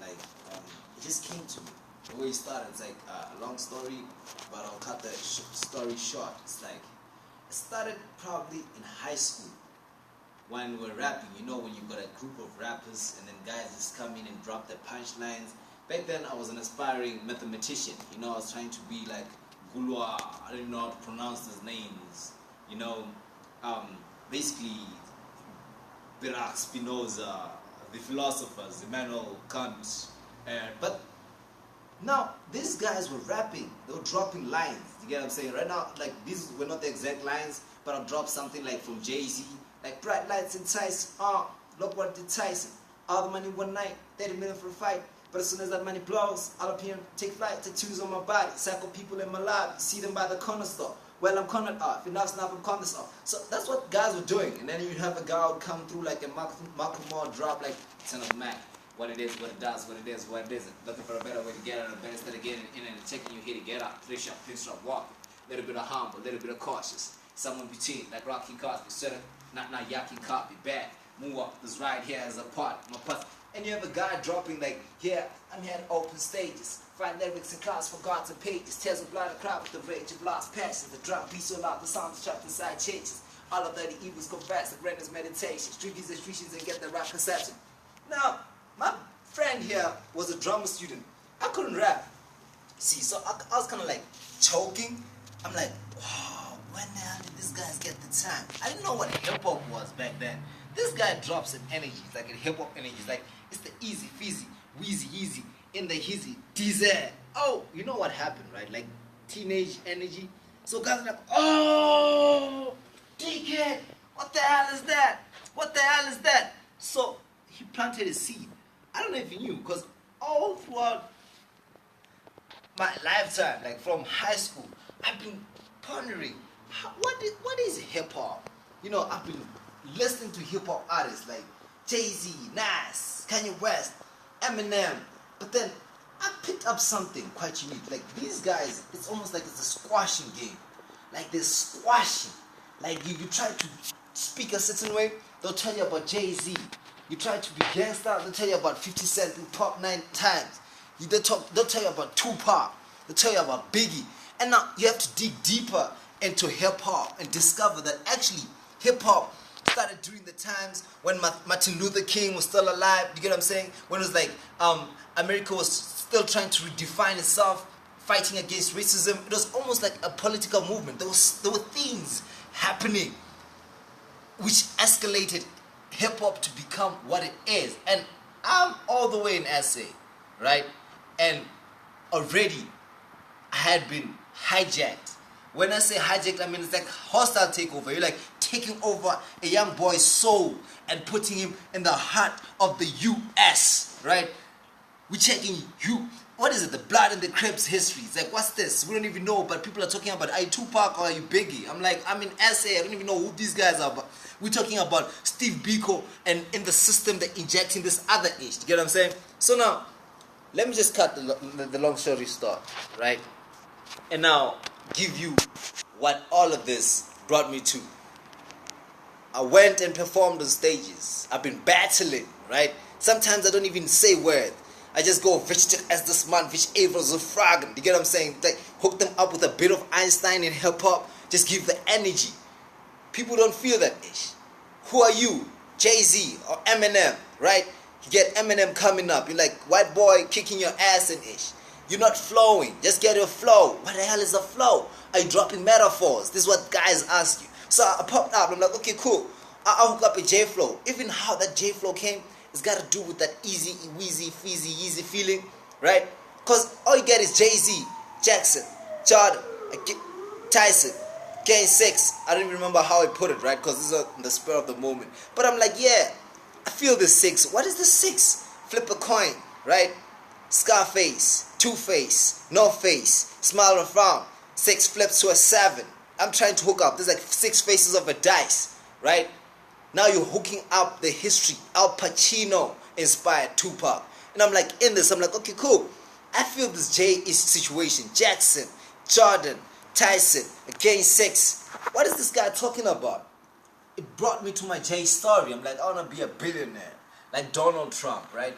like it just came to me. The way it started, it's like a long story, but I'll cut the story short. It's like it started probably in high school when we're rapping. You know, when you've got a group of rappers and then guys just come in and drop their punchlines. Back then, I was an aspiring mathematician. You know, I was trying to be like Gulwa. I didn't know how to pronounce those names. You know, basically, Baruch Spinoza, the philosophers, Immanuel Kant. But now, these guys were rapping. They were dropping lines. You get what I'm saying? Right now, like, these were not the exact lines, but I'll drop something like from Jay-Z. Like, bright lights entice. Look what it Tyson. All the money one night, 30 million for a fight. But as soon as that money blows, I'll appear and take flight. Tattoos on my body, cycle people in my lobby. See them by the corner store. Well, I'm cornered off. If not, snap, I'm corner store. So that's what guys were doing. And then you'd have a guy would come through like a Malcolm Moore drop, like, Son of Mac. What it is, what it does, what it is, what it isn't. Looking for a better way to get out of bed instead of getting in and checking you here to get out. 3 shot, walking. A little bit of humble, a little bit of cautious. Somewhere between, like Rocky Cosby. Shoulda, not yucky copy. Bad. Move up. This right here is a part. My puss. And you have a guy dropping like, yeah, I'm here at open stages. Find lyrics in class, forgotten pages. Tears of blood, a crowd with the rage of lost passions. The drop beat so loud, the sounds trapped inside changes. All of the evils go fast, the renders meditation. Street views and streets and get the rap conception. Now, my friend here was a drama student. I couldn't rap. See, so I was kind of like choking. I'm like, wow, when the hell did these guys get the time? I didn't know what hip-hop was back then. This guy drops an energy, it's like a hip-hop energy. It's like, it's the easy, fizzy, wheezy, easy, in the hizzy, dizzy. Oh, you know what happened, right? Like, teenage energy. So guys are like, oh, dickhead, what the hell is that? What the hell is that? So, he planted a seed. I don't know if you knew, because all throughout my lifetime, like from high school, I've been pondering, what is hip-hop? You know, I've been listening to hip-hop artists like Jay-Z, Nas, Kanye West, Eminem, but then I picked up something quite unique. Like these guys, it's almost like it's a squashing game. Like they're squashing. Like you try to speak a certain way, they'll tell you about Jay-Z. You try to be gangster, they'll tell you about 50 Cent who popped 9 times. They'll tell you about Tupac. They'll tell you about Biggie. And now you have to dig deeper into hip-hop and discover that actually hip-hop started during the times when Martin Luther King was still alive. You get what I'm saying? When it was like America was still trying to redefine itself, fighting against racism. It was almost like a political movement. There were things happening which escalated hip-hop to become what it is. And I'm all the way in SA, right? And already I had been hijacked. When I say hijacked, I mean it's like hostile takeover. You're like taking over a young boy's soul and putting him in the heart of the US, right? We're checking you. What is it? The Blood and the Crips history. It's like, what's this? We don't even know, but people are talking about, are you Tupac or are you Biggie? I'm like, I'm in SA. I don't even know who these guys are, but we're talking about Steve Biko and in the system they're injecting this other age. You get what I'm saying? So now, let me just cut the long story short, right? And now give you what all of this brought me to. I went and performed on stages. I've been battling, right? Sometimes I don't even say words. I just go, Victor as this man, Vich Avers of Fragen. You get what I'm saying? Like, hook them up with a bit of Einstein in hip-hop. Just give the energy. People don't feel that ish. Who are you? Jay-Z or Eminem, right? You get Eminem coming up. You're like, white boy kicking your ass in ish. You're not flowing. Just get your flow. What the hell is a flow? Are you dropping metaphors? This is what guys ask you. So I popped up. I'm like, okay, cool. I'll hook up a J-flow. Even how that J-flow came, it's got to do with that easy, wheezy, fizzy, easy feeling, right? Because all you get is Jay-Z, Jackson, Jordan, Tyson, Game 6. I don't even remember how I put it, right? Because this is on the spur of the moment. But I'm like, yeah, I feel the 6. What is the 6? Flip a coin, right? Scarface, Two-Face, No Face, Smile and Frown. 6 flips to a 7. I'm trying to hook up. There's like 6 faces of a dice, right? Now you're hooking up the history. Al Pacino inspired Tupac. And I'm like, in this, I'm like, okay, cool. I feel this J-ish situation. Jackson, Jordan, Tyson, Game 6. What is this guy talking about? It brought me to my J story. I'm like, I want to be a billionaire. Like Donald Trump, right?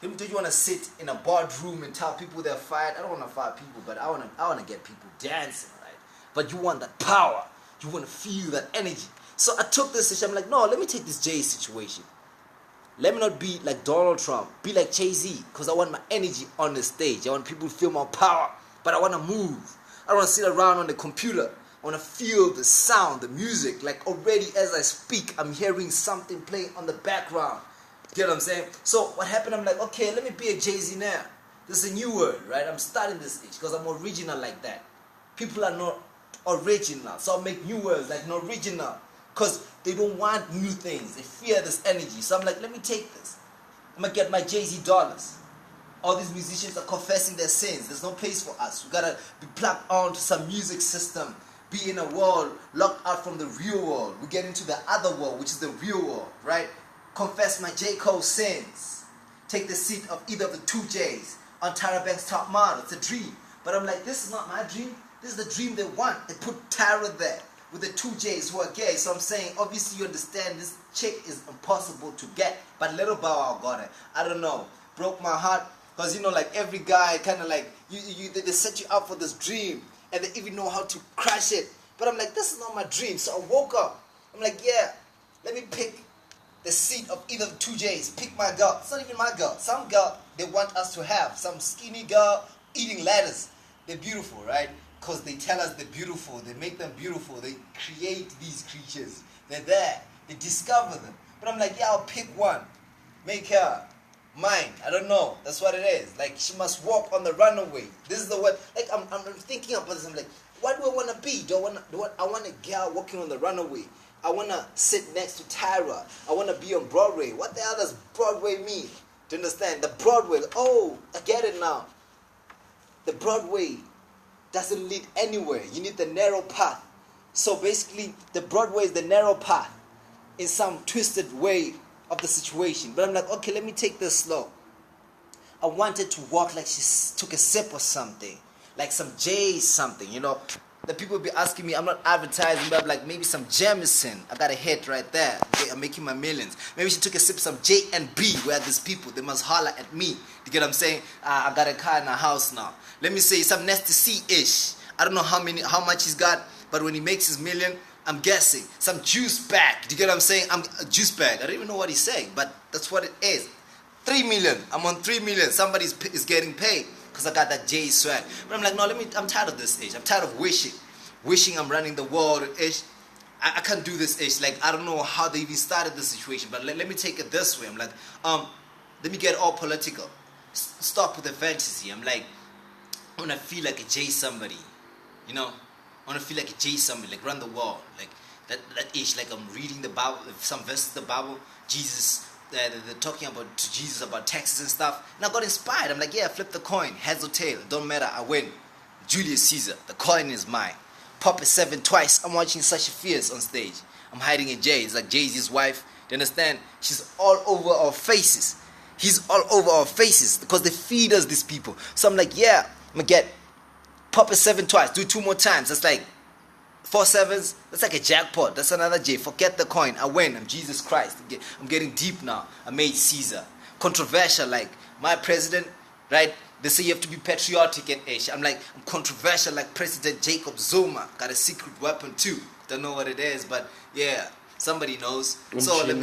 Do you want to sit in a boardroom and tell people they're fired? I don't want to fire people, but I want to get people dancing, right? But you want that power. You want to feel that energy. So I took this situation. I'm like, no, let me take this Jay situation. Let me not be like Donald Trump. Be like Jay-Z. Because I want my energy on the stage. I want people to feel my power. But I want to move. I don't want to sit around on the computer. I want to feel the sound, the music. Like already as I speak, I'm hearing something playing on the background. You get what I'm saying? So what happened, I'm like, okay, let me be a Jay-Z now. This is a new word, right? I'm starting this age because I'm original like that. People are not original. So I'll make new words like not original. Because they don't want new things. They fear this energy. So I'm like, let me take this. I'm going to get my Jay-Z dollars. All these musicians are confessing their sins. There's no place for us. We got to be plugged onto some music system. Be in a world locked out from the real world. We get into the other world, which is the real world, right? Confess my J. Cole sins. Take the seat of either of the two J's on Tyra Banks' top model. It's a dream. But I'm like, this is not my dream. This is the dream they want. They put Tyra there with the two J's who are gay. So I'm saying, obviously you understand this chick is impossible to get. But Little Bow Wow got it. I don't know. Broke my heart. Because, you know, like every guy kind of like, they set you up for this dream. And they even know how to crash it. But I'm like, this is not my dream. So I woke up. I'm like, yeah, let me pick the seat of either of the two J's. Pick my girl. It's not even my girl. Some girl they want us to have. Some skinny girl eating lettuce. They're beautiful, right? Because they tell us they're beautiful. They make them beautiful. They create these creatures. They're there. They discover them. But I'm like, yeah, I'll pick one. Make her mine. I don't know. That's what it is. Like, she must walk on the runaway. This is the word. Like, I'm thinking about this. I'm like, what do I want to be? I want a girl walking on the runaway. I want to sit next to Tyra. I want to be on Broadway. What the hell does Broadway mean? Do you understand? The Broadway. Oh, I get it now. The Broadway doesn't lead anywhere. You need the narrow path. So basically, the Broadway is the narrow path in some twisted way of the situation. But I'm like, okay, let me take this slow. I wanted to walk like she took a sip or something. Like some J something, you know. The people be asking me, I'm not advertising, but I'm like, maybe some Jameson. I got a hit right there. I'm making my millions. Maybe she took a sip of some J and B, where these people, they must holler at me. You get what I'm saying? I got a car in a house now. Let me say some Nasty C-ish. I don't know how much he's got, but when he makes his million, I'm guessing. Some juice bag. Do you get what I'm saying? I'm a juice bag. I don't even know what he's saying, but that's what it is. 3 million. I'm on 3 million. Somebody is getting paid because I got that J swag. But I'm like, no, I'm tired of this ish. I'm tired of wishing I'm running the world ish. I can't do this ish. Like, I don't know how they even started this situation, but let me take it this way. I'm like, let me get all political. Stop with the fantasy. I'm like, I want to feel like a J somebody, you know? I want to feel like a J somebody, like run the world, like that ish, like I'm reading the Bible, some verses of the Bible, Jesus, they're talking about to Jesus about taxes and stuff, and I got inspired. I'm like, yeah, flip the coin, heads or tail, don't matter, I win. Julius Caesar, the coin is mine. Pop is 7 twice. I'm watching Sasha Fierce on stage. I'm hiding a Jay. It's like Jay-Z's wife. Do you understand? She's all over our faces. He's all over our faces because they feed us, these people. So I'm like, yeah, I'm going to get Pop is 7 twice. Do 2 more times. That's like 4 sevens. That's like a jackpot. That's another J. Forget the coin. I win. I'm Jesus Christ. I'm getting deep now. I made Caesar. Controversial, like my president, right? They say you have to be patriotic and ish. I'm like, I'm controversial like President Jacob Zuma. Got a secret weapon too. Don't know what it is, but yeah, somebody knows. So let me...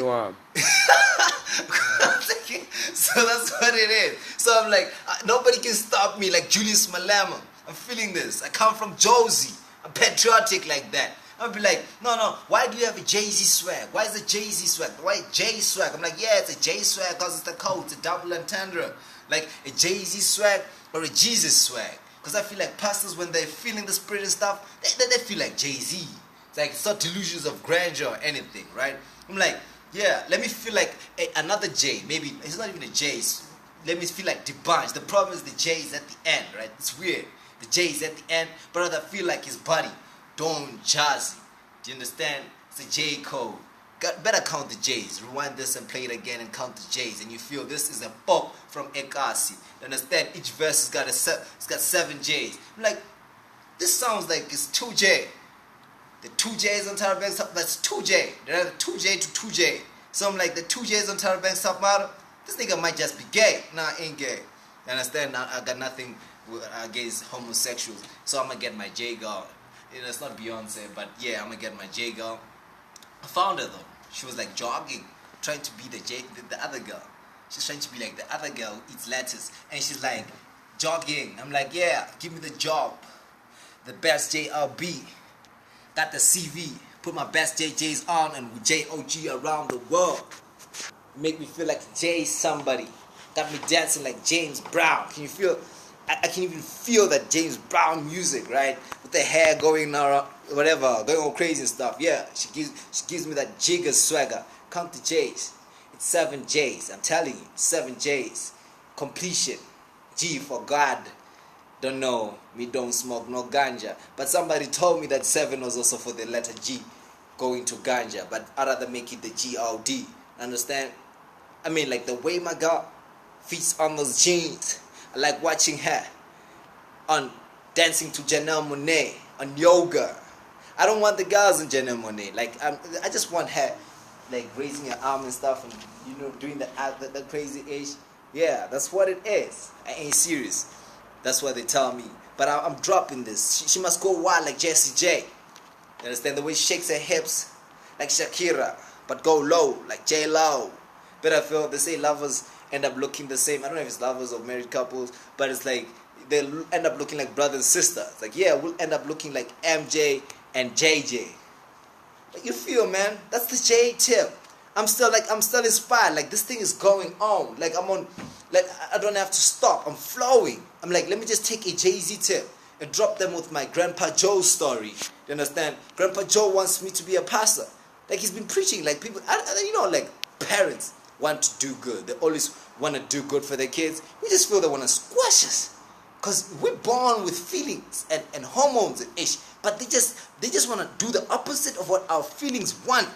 So that's what it is. So I'm like, nobody can stop me like Julius Malema. I'm feeling this. I come from Josie. I'm patriotic like that. I'll be like, no, why do you have a Jay-Z swag? Why is it Jay-Z swag? Why J swag? I'm like, yeah, it's a J swag because it's the code. It's a double entendre. Like a Jay-Z swag or a Jesus swag. Because I feel like pastors, when they're feeling the spirit and stuff, they feel like Jay-Z. It's like, it's not delusions of grandeur or anything, right? I'm like, yeah, let me feel like another J. Maybe it's not even a J. Let me feel like Debange. The problem is the J is at the end, right? It's weird. The J is at the end, but I feel like his body. Don Jazzy. Do you understand? It's a J code. Better count the J's. Rewind this and play it again and count the J's. And you feel this is a pop from Ekasi. You understand? Each verse has got 7 J's. I'm like, this sounds like it's 2J. The 2 J's on Tyra Banks, that's 2J. There are 2J to 2J. So I'm like, the 2 J's on Tyra Banks top model, this nigga might just be gay. Nah, I ain't gay. You understand? I got nothing against homosexuals. So I'm gonna get my J girl. You know, it's not Beyonce, but yeah, I'm gonna get my J girl. I found her though. She was like jogging, trying to be the other girl. She's trying to be like the other girl who eats lettuce. And she's like, jogging. I'm like, yeah, give me the job. The best JRB. Got the CV. Put my best JJs on and with JOG around the world. Make me feel like J somebody. Got me dancing like James Brown. Can you feel? I can even feel that James Brown music, right? With the hair going around, whatever, going all crazy and stuff. Yeah, she gives me that jigger swagger. Count the J's. It's 7 J's. I'm telling you, 7 J's. Completion. G for God. Don't know. Me don't smoke no ganja. But somebody told me that 7 was also for the letter G, going to ganja. But I'd rather make it the G-O-D. Understand? I mean, like the way my girl fits on those jeans. I like watching her on dancing to Janelle Monáe on yoga. I don't want the girls in Janelle Monáe. Like I just want her like raising her arm and stuff, and you know, doing the crazy ish. Yeah, that's what it is. I ain't serious. That's what they tell me. But I'm dropping this. She must go wild like Jessie J. You understand the way she shakes her hips like Shakira, but go low like J Lo. But I feel they say lovers end up looking the same. I don't know if it's lovers or married couples, but it's like they'll end up looking like brother and sister. It's like, yeah, we'll end up looking like MJ and JJ. But you feel, man, that's the J tip. I'm still inspired. Like, this thing is going on. Like, I'm on, like, I don't have to stop. I'm flowing. I'm like, let me just take a Jay-Z tip and drop them with my Grandpa Joe story. You understand? Grandpa Joe wants me to be a pastor. Like, he's been preaching. Like, people, you know, like, parents want to do good. They always want to do good for their kids. We just feel they want to squash us. Because we're born with feelings and hormones and ish. But they just want to do the opposite of what our feelings want.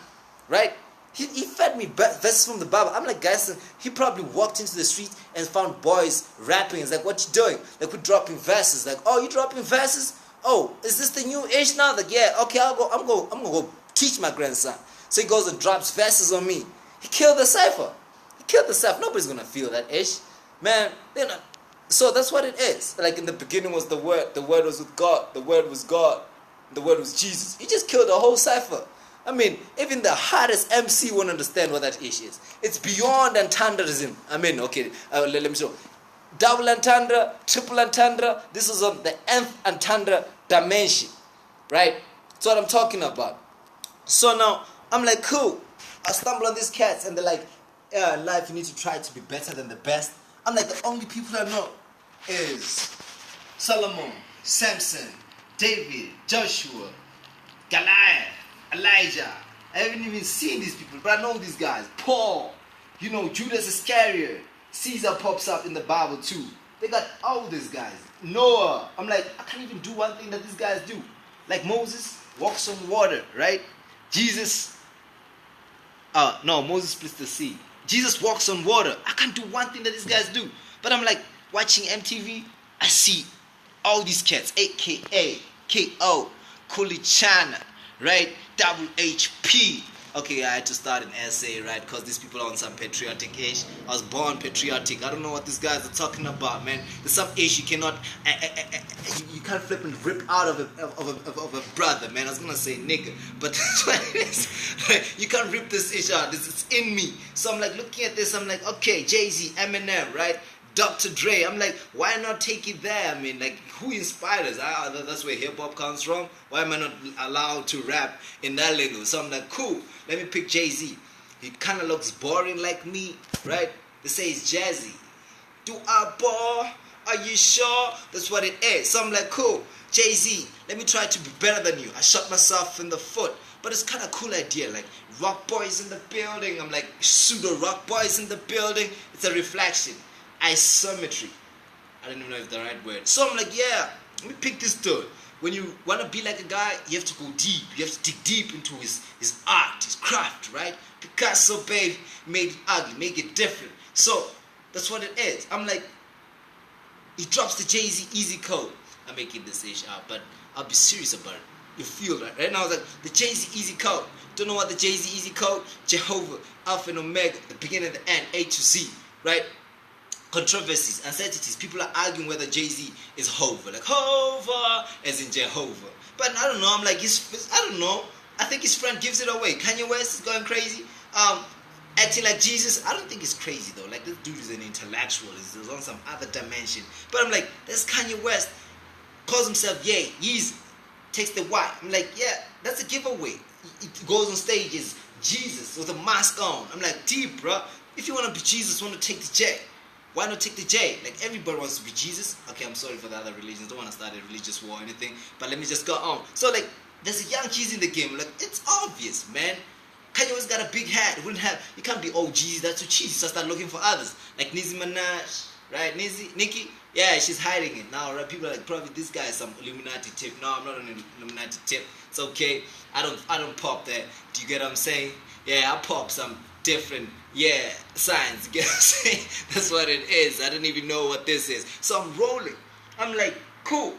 Right? He fed me verses from the Bible. I'm like, guys, he probably walked into the street and found boys rapping. It's like, what you doing? Like, we're dropping verses. Like, oh, you dropping verses? Oh, is this the new ish now? Like, yeah, okay, I'm gonna go teach my grandson. So he goes and drops verses on me. He killed the cipher. Nobody's gonna feel that ish. Man, they're not. So that's what it is. Like, in the beginning was the Word was with God, the Word was God, the Word was Jesus. He just killed the whole cipher. I mean, even the hardest MC won't understand what that ish is. It's beyond entendreism. I mean, okay, let me show. Double entendre, triple entendre. This is on the nth entendre dimension, right? That's what I'm talking about. So now, I'm like, cool. I stumble on these cats and they're like, yeah, in life you need to try to be better than the best. I'm like, the only people I know is Solomon, Samson, David, Joshua, Goliath, Elijah. I haven't even seen these people, but I know these guys. Paul, you know, Judas Iscariot. Caesar pops up in the Bible too. They got all these guys. Noah. I'm like, I can't even do one thing that these guys do. Like Moses walks on water, right? Jesus, Moses splits the sea. Jesus walks on water. I can't do one thing that these guys do. But I'm like, watching MTV, I see all these cats, AKA, KO, Kulichana, right? WHP. Okay, I had to start an essay, right? Because these people are on some patriotic ish. I was born patriotic. I don't know what these guys are talking about, man. There's some ish you cannot, you can't flip and rip out of a brother, man. I was gonna say nigga, but that's what it is. You can't rip this ish out. It's in me. So I'm like looking at this. I'm like, okay, Jay-Z, Eminem, right? Dr. Dre. I'm like, why not take it there? I mean, like, who inspired us? That's where hip-hop comes from. Why am I not allowed to rap in that lingo? So I'm like, cool, let me pick Jay-Z. He kind of looks boring like me, right? They say it's jazzy. Do I bore? Are you sure? That's what it is. So I'm like, cool, Jay-Z, let me try to be better than you. I shot myself in the foot. But it's kind of cool idea, like rock boys in the building. I'm like, pseudo rock boys in the building. It's a reflection. Isometry. I don't even know if the right word. So I'm like, yeah, let me pick this dude. When you want to be like a guy, you have to go deep. You have to dig deep into his art, his craft, right? Picasso, babe, made it ugly, make it different. So that's what it is. I'm like, he drops the Jay-Z easy code. I'm making this ish out, but I'll be serious about it. You feel that, right? Now I was like, the Jay-Z easy code. Don't know what the Jay-Z easy code? Jehovah, Alpha and Omega, the beginning and the end, A to Z. right? Controversies, uncertainties. People are arguing whether Jay-Z is Hova, like Hova as in Jehovah. But I don't know. I'm like, I don't know. I think his friend gives it away. Kanye West is going crazy. Acting like Jesus. I don't think it's crazy though. Like, this dude is an intellectual. He's on some other dimension. But I'm like, that's Kanye West. Calls himself Yeezy. Takes the Y. I'm like, yeah, that's a giveaway. He goes on stage as Jesus with a mask on. I'm like, deep, bro. If you want to be Jesus, want to take the J. Why not take the J? Like, everybody wants to be Jesus. Okay, I'm sorry for the other religions. Don't want to start a religious war or anything. But let me just go on. So, like, there's a young Jeezy in the game. Like, it's obvious, man. Kanye West got a big hat. You can't be, oh, Jeezy, that's too cheesy. So start looking for others. Like Nicki Minaj, right? Nicki? Yeah, she's hiding it. Now, right? People are like, probably this guy is some Illuminati tip. No, I'm not an Illuminati tip. It's okay. I don't pop that. Do you get what I'm saying? Yeah, I pop some different signs. You get what I'm saying? That's what it is. I don't even know what this is. So I'm rolling. I'm like, cool.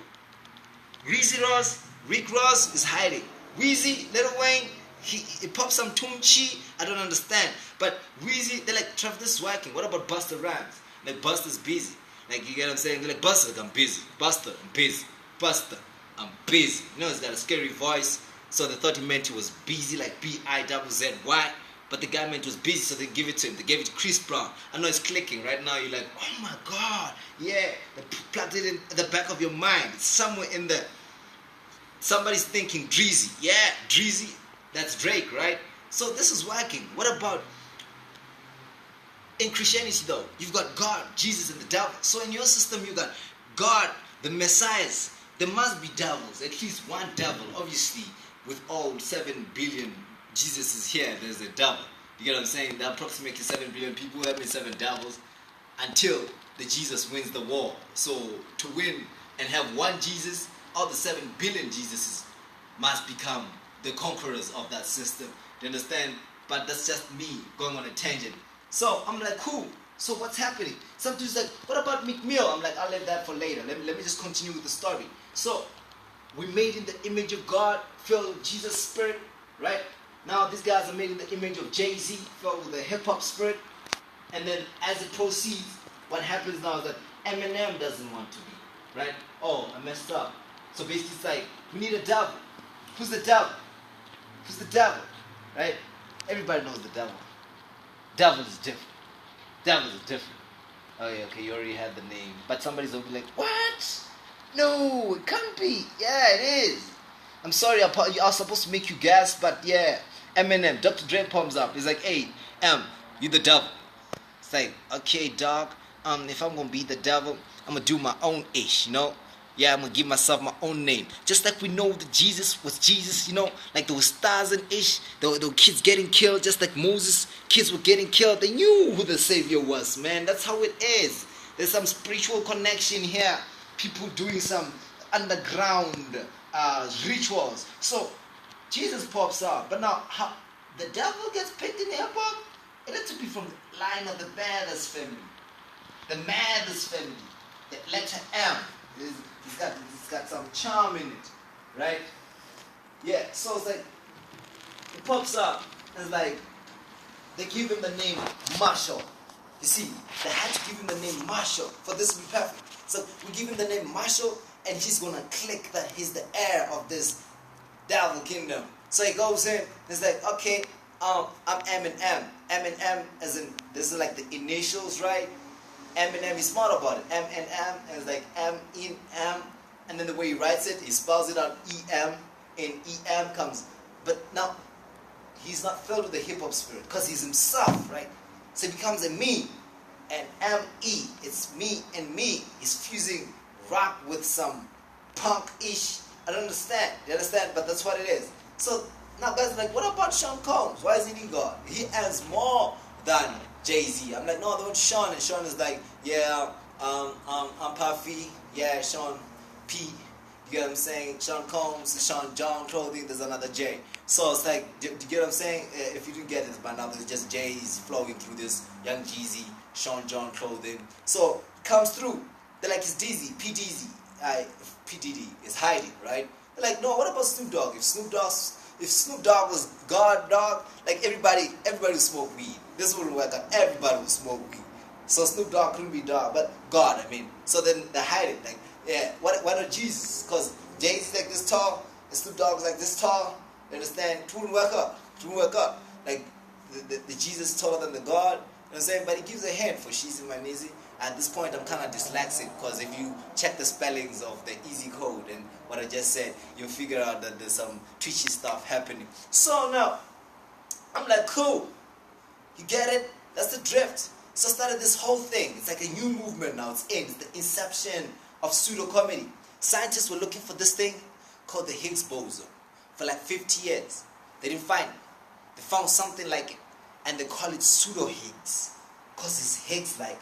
Rick Ross is hiding. Weezy, Lil Wayne, he pops some Tunchi. I don't understand. But Weezy, they're like, Trevor, this is working. What about Busta Rhymes? Like, Busta's busy. Like, you get what I'm saying? They're like, Busta, like, I'm busy. Busta, I'm busy. Busta, I'm busy. You know, he's got a scary voice. So they thought he meant he was busy, like B-I-Z-Z-Y. But the guy meant he was busy, so they give it to him. They gave it to Chris Brown. I know it's clicking right now. You're like, oh my God. Yeah, they plugged it in the back of your mind. It's somewhere in there. Somebody's thinking Dreezy. Yeah, Dreezy. That's Drake, right? So this is working. What about in Christianity though? You've got God, Jesus, and the devil. So in your system, you got God, the Messiahs. There must be devils, at least one devil. Obviously, with all 7 billion Jesuses here, there's a devil. You get what I'm saying? There are approximately 7 billion people, that means 7 devils, until the Jesus wins the war. So to win and have one Jesus, all the 7 billion Jesuses must become the conquerors of that system. Do you understand? But that's just me going on a tangent. So I'm like, cool. So what's happening? Some dude's like, what about Meek Mill? I'm like, I'll leave that for later. Let me just continue with the story. So we made in the image of God, filled with Jesus' spirit, right? Now these guys are made in the image of Jay-Z, filled with the hip-hop spirit. And then as it proceeds, what happens now is that Eminem doesn't want to be, right? Oh, I messed up. So basically it's like, we need a devil. Who's the devil? Who's the devil? Right? Everybody knows the devil. Devil is different. Devil is different. Oh yeah, okay, you already had the name. But somebody's gonna be like, what? No, it can't be. Yeah, it is. I'm sorry, I was supposed to make you gasp, but yeah. Eminem, Dr. Dre pumps up. He's like, hey, you the devil. It's like, okay, dog. If I'm gonna be the devil, I'm gonna do my own ish, you know? Yeah, I'm gonna give myself my own name. Just like we know that Jesus was Jesus, you know? Like there was stars and ish. There were kids getting killed, just like Moses. Kids were getting killed. They knew who the Savior was, man. That's how it is. There's some spiritual connection here. People doing some underground rituals. So Jesus pops up. But now, how the devil gets picked in hip-hop? It had to be from the line of the Mathers family. The Mathers family. The letter M. It's got some charm in it, right? Yeah, so it's like, it pops up, and it's like, they give him the name Marshall. You see, they had to give him the name Marshall for this to be perfect. So we give him the name Marshall, and he's gonna click that he's the heir of this devil kingdom. So he goes in, and it's like, okay, I'm Eminem. Eminem, as in, this is like the initials, right? Eminem, he's smart about it. M and M, and it's like M-in-M, and then the way he writes it, he spells it out E-M, and E-M comes. But now, he's not filled with the hip-hop spirit, because he's himself, right? So he becomes a me, and M-E, it's me and me. He's fusing rock with some punk-ish. I don't understand, you understand? But that's what it is. So now guys are like, what about Sean Combs? Why isn't he God? He earns more than Jay-Z. I'm like, no, they went to Sean, and Sean is like, yeah, I'm Puffy, yeah, Sean P. You get what I'm saying? Sean Combs, Sean John Clothing, there's another J. So it's like, do you get what I'm saying? If you didn't get it by now, there's just J's flowing through this. Young Jeezy, Sean John Clothing. So it comes through. They're like, it's Dizzy, P Dizzy. P Diddy is hiding, right? They're like, no, what about Snoop Dogg? If Snoop Dogg was God, dog, like everybody would smoke weed. This wouldn't work out. Everybody would smoke weed. So Snoop Dogg couldn't be dog, but God, I mean. So then they hide it. Like, yeah, why not Jesus? Because Jay-Z's like this tall, and Snoop Dogg's like this tall. You understand? It wouldn't work out. It wouldn't work out. Like, the Jesus is taller than the God. You know what I'm saying? But he gives a hint for she's in my easy. At this point, I'm kind of dyslexic because if you check the spellings of the easy code and what I just said, you'll figure out that there's some twitchy stuff happening. So now, I'm like, cool. You get it? That's the drift. So I started this whole thing. It's like a new movement now. It's the inception of pseudo-comedy. Scientists were looking for this thing called the Higgs boson for like 50 years. They didn't find it. They found something like it. And they call it pseudo-Higgs. Because it's Higgs-like.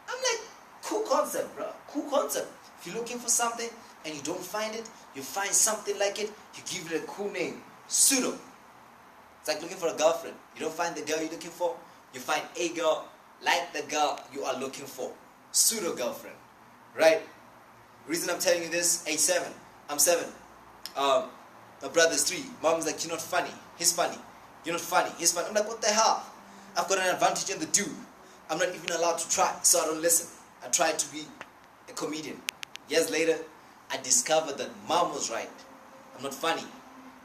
I'm like, cool concept, bro. Cool concept. If you're looking for something and you don't find it, you find something like it, you give it a cool name. Pseudo. It's like looking for a girlfriend. You don't find the girl you're looking for, you find a girl like the girl you are looking for. Pseudo girlfriend. Right? The reason I'm telling you this, age 7. I'm 7. My brother's 3. Mom's like, you're not funny. He's funny. You're not funny. He's funny. I'm like, what the hell? I've got an advantage on the dude. I'm not even allowed to try, so I don't listen. I tried to be a comedian. Years later, I discovered that mom was right. I'm not funny.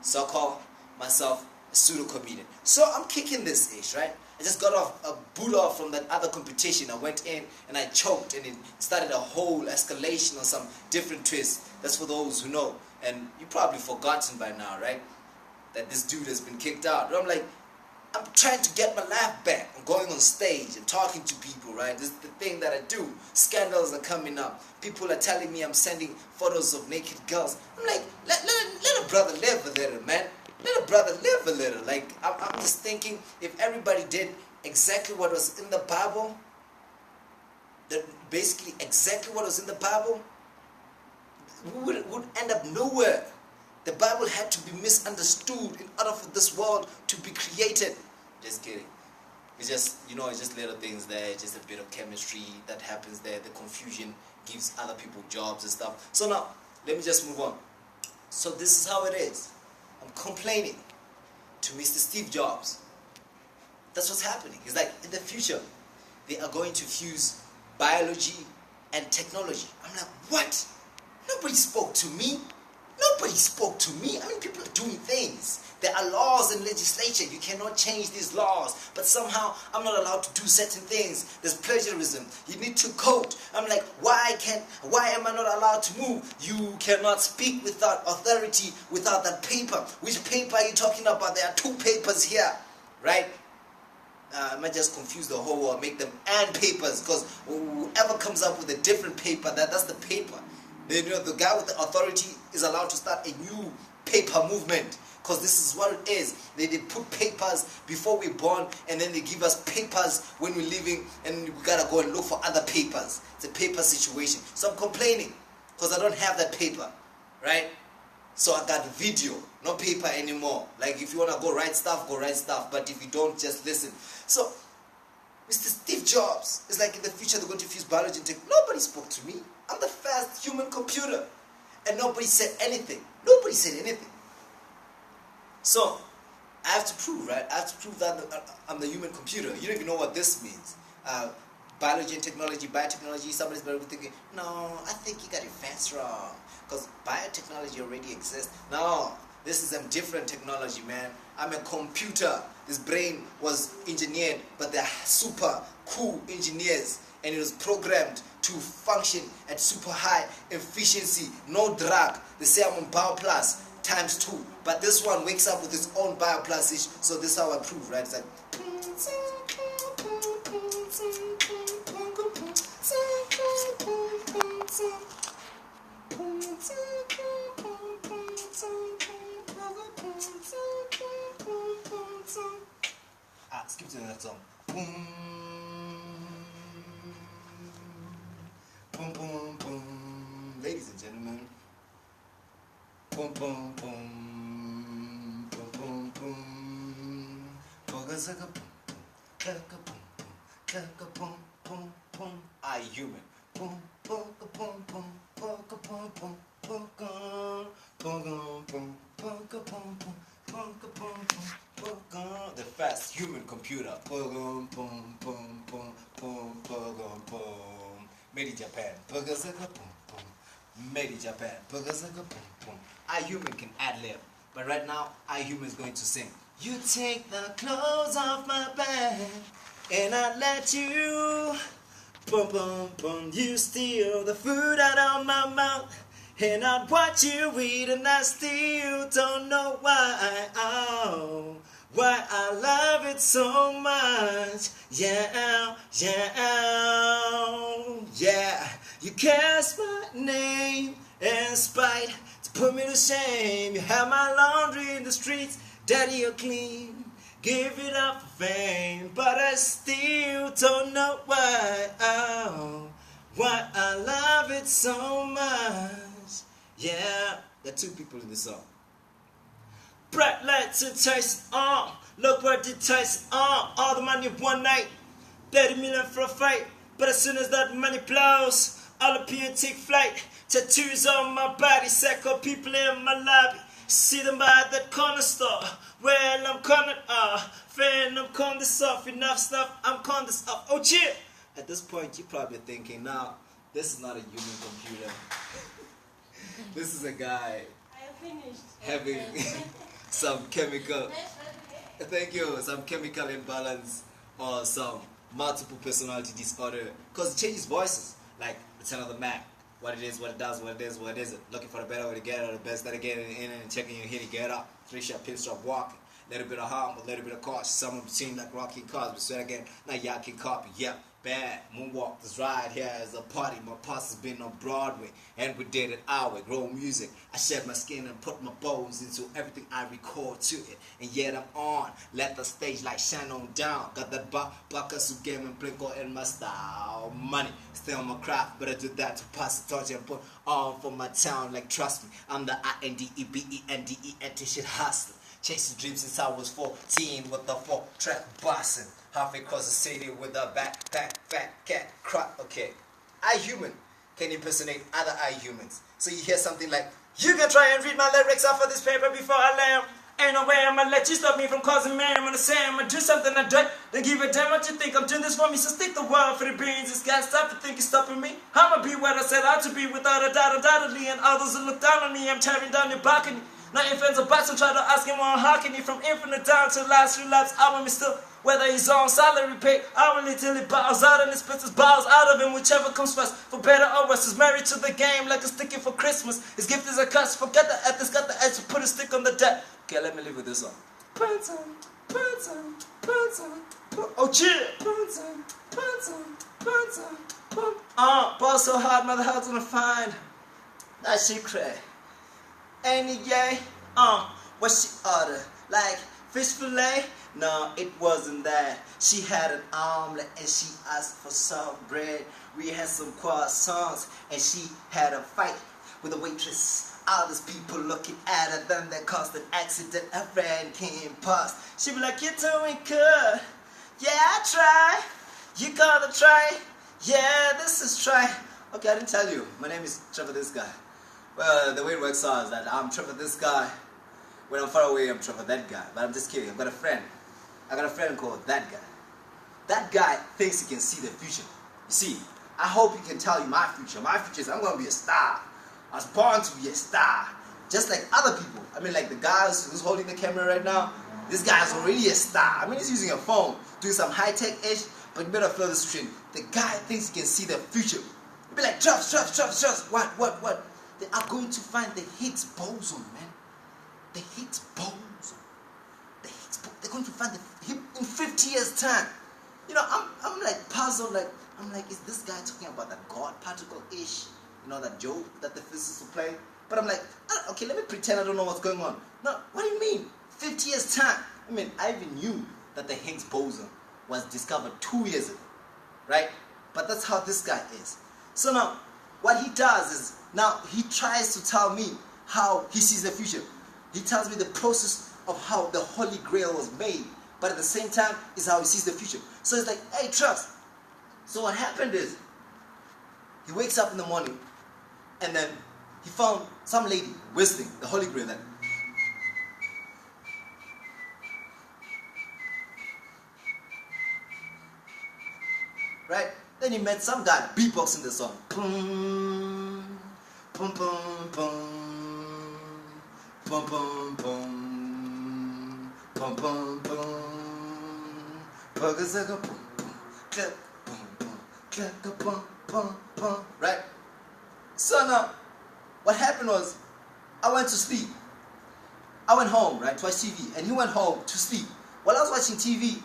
So I call myself a pseudo-comedian. So I'm kicking this ish, right? I just got off a boot off from that other competition. I went in and I choked and it started a whole escalation on some different twists. That's for those who know. And you've probably forgotten by now, right? That this dude has been kicked out. And I'm like, I'm trying to get my laugh back. I'm going on stage and talking to people, right? This is the thing that I do. Scandals are coming up. People are telling me I'm sending photos of naked girls. I'm like, let a brother live a little, man. Let a brother live a little. Like, I'm just thinking, if everybody did exactly what was in the Bible, basically exactly what was in the Bible, we would end up nowhere. The Bible had to be misunderstood in order for this world to be created. Just kidding. It's just, it's just little things there, just a bit of chemistry that happens there. The confusion gives other people jobs and stuff. So now, let me just move on. So this is how it is. I'm complaining to Mr. Steve Jobs. That's what's happening. It's like, in the future, they are going to fuse biology and technology. I'm like, what? Nobody spoke to me. Nobody spoke to me. I mean, people are doing things. There are laws and legislation. You cannot change these laws. But somehow, I'm not allowed to do certain things. There's plagiarism. You need to code. I'm like, why am I not allowed to move? You cannot speak without authority, without that paper. Which paper are you talking about? There are 2 papers here. Right? I might just confuse the whole world, make them and papers. Because whoever comes up with a different paper, that's the paper. The guy with the authority is allowed to start a new paper movement. Because this is what it is. They put papers before we're born, and then they give us papers when we're leaving, and we gotta go and look for other papers. It's a paper situation. So I'm complaining because I don't have that paper, right? So I got video, no paper anymore. Like, if you wanna go write stuff, go write stuff. But if you don't, just listen. So Mr. Steve Jobs is like, in the future they're going to fuse biology and tech. Nobody spoke to me. I'm the first human computer. And nobody said anything. Nobody said anything. So, I have to prove, right? I have to prove that I'm the human computer. You don't even know what this means. Biology and technology, biotechnology, somebody's better be thinking, no, I think you got your facts wrong. Because biotechnology already exists. No, this is a different technology, man. I'm a computer. This brain was engineered, but they're super cool engineers. And it was programmed to function at super high efficiency. No drug. They say I'm on BioPlus ×2. But this one wakes up with its own BioPlus-ish. So this is how I prove, right? It's like... skip to the next song. Boom, boom, boom, boom. Ladies and gentlemen. Boom, boom, boom. Boom, boom, boom. Boom, boom, boom, boom. I human. Boom, boom, boom, boom. Boom, boom, boom, boom, boom, boom, boom, boom, boom, boom. The fast human computer. Made in Japan. Made in Japan. I human can ad-lib. But right now, I human is going to sing. You take the clothes off my back, and I let you. You steal the food out of my mouth, and I watch you eat, and I still don't know why. Oh, why I love it so much. Yeah, yeah, yeah. You cast my name in spite to put me to shame. You have my laundry in the streets, daddy, you're clean. Give it up for fame, but I still don't know why. Oh, why I love it so much. Yeah, there are two people in the song. Bright lights and Tyson on. Look what did Tyson on. All the money one night, 30 million for a fight. But as soon as that money blows, all up here and take flight. Tattoos on my body, psycho people in my lobby. See them by that corner store. Well, I'm cornered off. Friend, I'm cornered this off. Enough stuff, I'm cornered this off. Oh, cheer! At this point, you're probably thinking, now, this is not a human computer. This is a guy having some chemical, thank you, some chemical imbalance or some multiple personality disorder. Because it changes voices, like it's another Mac. What it is, what it does, what it is, what is it. Looking for the better way to get out, the best that to get in and checking your hit, get up. 3-shot, pin-stop, walking. Little bit of harm, a little bit of caution. Some of them seem like Rocky cars, but so again, now y'all can copy. Yeah, bad. Moonwalk this ride here is a party. My past has been on Broadway, and we did it our way. Grow music. I shed my skin and put my bones into everything I record to it. And yet I'm on. Let the stage light shine on down. Got that buckers who game and blinko in my style. Money, stay on my craft, but I do that to pass the torch and put on for my town. Like trust me, I'm the INDEBENDENT shit hustler. Chasing dreams since I was 14 with the 4-track bossing. Halfway across the city with a backpack, fat cat, crop. Okay, I human can impersonate other I humans. So you hear something like, you can try and read my lyrics off of this paper before I land. Ain't no way I'ma let you stop me from causing man. I'm gonna say I'ma do something I do. Then give a damn what you think. I'm doing this for me, so stick the world for the beans. This guy stop to think he's stopping me. I'ma be what I said out to be without a doubt, undoubtedly. And others will look down on me. I'm tearing down your balcony. Not infants or bats and try to ask him on how can he from infinite down to the last 3 laps. I want me still, whether he's on salary pay, hourly till he bows out and he spits his bowels out of him, whichever comes first. For better or worse, he's married to the game like a sticky for Christmas. His gift is a curse, forget the ethics, got the edge to put a stick on the deck. Okay, let me live with this song. Oh, chill! Ball so hard, mother hell's gonna find that she cray. Ain't it yay? What she order? Like fish fillet? No, it wasn't that. She had an omelet and she asked for some bread. We had some croissants and she had a fight with a waitress. All these people looking at her, then there caused an accident. A friend came past. She be like, you're doing good. Yeah, I try. You gotta try. Yeah, this is try. Okay, I didn't tell you. My name is Trevor, this guy. Well, the way it works out is that I'm Trevor, this guy. When I'm far away, I'm Trevor, that guy. But I'm just kidding. I've got a friend. I got a friend called that guy. That guy thinks he can see the future. You see, I hope he can tell you my future. My future is I'm going to be a star. I was born to be a star. Just like other people. I mean, like the guy who's holding the camera right now. This guy is already a star. I mean, he's using a phone, doing some high-tech-ish, but you better feel this stream. The guy thinks he can see the future. He'll be like, Trust. What? They are going to find the Higgs boson, man. The Higgs boson. They're going to find in 50 years' time. You know, I'm like puzzled. Like I'm like, is this guy talking about that God particle-ish? You know, that joke that the physicists will play? But I'm like, okay, let me pretend I don't know what's going on. No, what do you mean? 50 years' time? I mean, I even knew that the Higgs boson was discovered 2 years ago, right? But that's how this guy is. So now, what he does is, now he tries to tell me how he sees the future. He tells me the process of how the Holy Grail was made, but at the same time is how he sees the future. So it's like, hey, trust. So what happened is, he wakes up in the morning, and then he found some lady whistling the Holy Grail. Like, Then he met some guy beatboxing the song. Boom, boom, boom, boom, boom, boom, boom, boom, boom, boom, boom, clap, boom, boom, clap, boom, boom, boom. Right? So now, what happened was, I went to sleep. I went home, right, to watch TV, and he went home to sleep. While I was watching TV,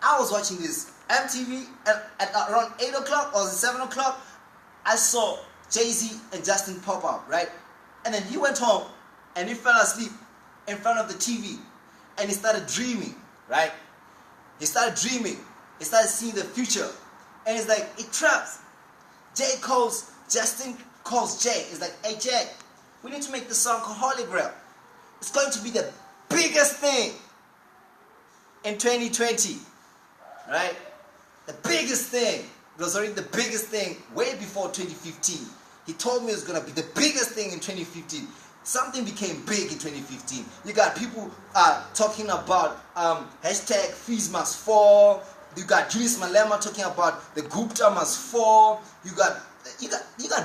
I was watching this MTV, and at around 8 o'clock or 7 o'clock, I saw Jay-Z and Justin pop up, right? And then he went home, and he fell asleep in front of the TV, and he started dreaming, right? He started dreaming. He started seeing the future, and it's like, it traps. Justin calls Jay. It's like, hey Jay, we need to make this song called Holy Grail. It's going to be the biggest thing in 2020, right? The biggest thing. It was already the biggest thing way before 2015. He told me it was going to be the biggest thing in 2015. Something became big in 2015. You got people talking about hashtag fees must fall. You got Julius Malema talking about the Gupta must fall. You got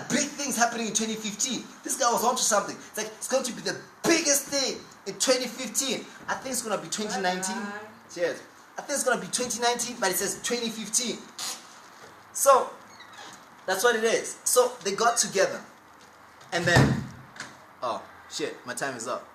big things happening in 2015. This guy was onto something. It's like, it's going to be the biggest thing in 2015. I think it's going to be 2019. Cheers. I think it's going to be 2019, but it says 2015. So, that's what it is. So, they got together. And then, oh, shit, my time is up.